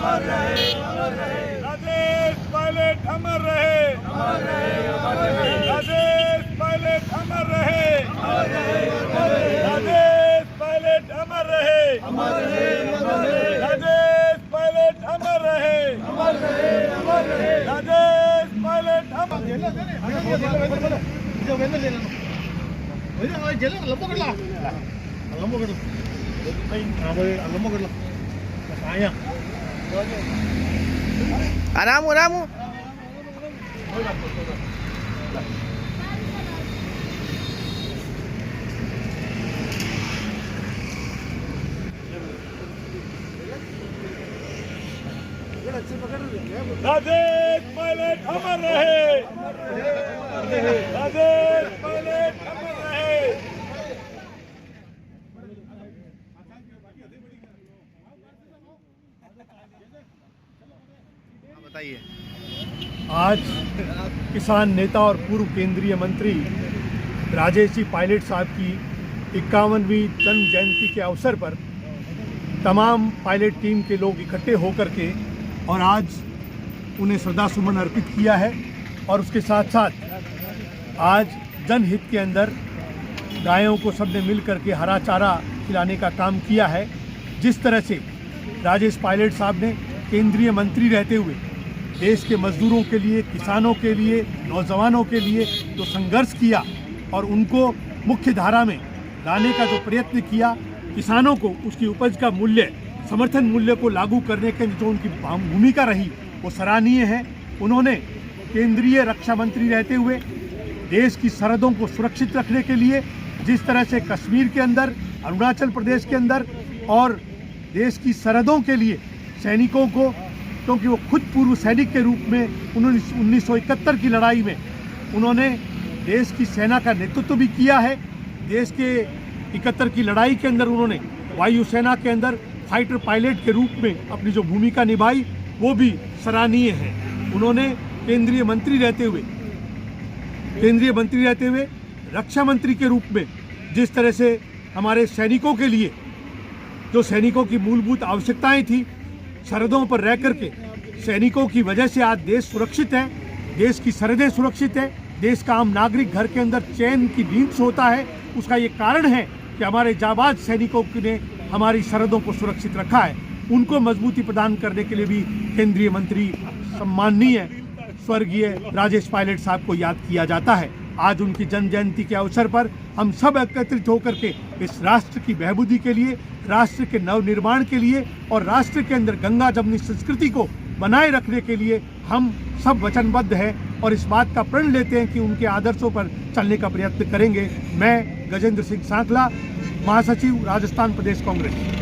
राजेश पायलट अमर रहे, राजेश पायलट अमर रहे, राजेश पायलट अमर रहे, राजेश पायलट अमर रहे, राजेश पायलट अमर Aramu. राजेश पायलट अमर रहे, राजेश पायलट अमर रहे। बताइए। आज किसान नेता और पूर्व केंद्रीय मंत्री राजेश जी पायलट साहब की 51वीं जन्म जयंती के अवसर पर तमाम पायलट टीम के लोग इकट्ठे होकर के और आज उन्हें श्रद्धा सुमन अर्पित किया है। और उसके साथ साथ आज जनहित के अंदर गायों को सबने मिल करके हरा चारा खिलाने का काम किया है। जिस तरह से राजेश पायलट साहब ने केंद्रीय मंत्री रहते हुए देश के मजदूरों के लिए, किसानों के लिए, नौजवानों के लिए जो संघर्ष किया और उनको मुख्य धारा में लाने का जो प्रयत्न किया, किसानों को उसकी उपज का मूल्य, समर्थन मूल्य को लागू करने के जो उनकी भूमिका रही वो सराहनीय है। उन्होंने केंद्रीय रक्षा मंत्री रहते हुए देश की सरहदों को सुरक्षित रखने के लिए जिस तरह से कश्मीर के अंदर, अरुणाचल प्रदेश के अंदर और देश की सरहदों के लिए सैनिकों को, क्योंकि वो खुद पूर्व सैनिक के रूप में 1971 की लड़ाई में उन्होंने देश की सेना का नेतृत्व भी किया है। देश के 71 की लड़ाई के अंदर उन्होंने वायुसेना के अंदर फाइटर पायलट के रूप में अपनी जो भूमिका निभाई वो भी सराहनीय है। उन्होंने केंद्रीय मंत्री रहते हुए रक्षा मंत्री के रूप में जिस तरह से हमारे सैनिकों के लिए, जो सैनिकों की मूलभूत आवश्यकताएं थी, सरहदों पर रह करके सैनिकों की वजह से आज देश सुरक्षित है, देश की सरहदें सुरक्षित है, देश का आम नागरिक घर के अंदर चैन की नींद सोता है। उसका ये कारण है कि हमारे जाबाज सैनिकों ने हमारी सरहदों को सुरक्षित रखा है। उनको मजबूती प्रदान करने के लिए भी केंद्रीय मंत्री सम्माननीय स्वर्गीय राजेश पायलट साहब को याद किया जाता है। आज उनकी जन्म जयंती के अवसर पर हम सब एकत्रित होकर के इस राष्ट्र की बहबूदी के लिए, राष्ट्र के नवनिर्माण के लिए और राष्ट्र के अंदर गंगा जमुनी संस्कृति को बनाए रखने के लिए हम सब वचनबद्ध हैं और इस बात का प्रण लेते हैं कि उनके आदर्शों पर चलने का प्रयत्न करेंगे। मैं गजेंद्र सिंह सांकला, महासचिव राजस्थान प्रदेश कांग्रेस।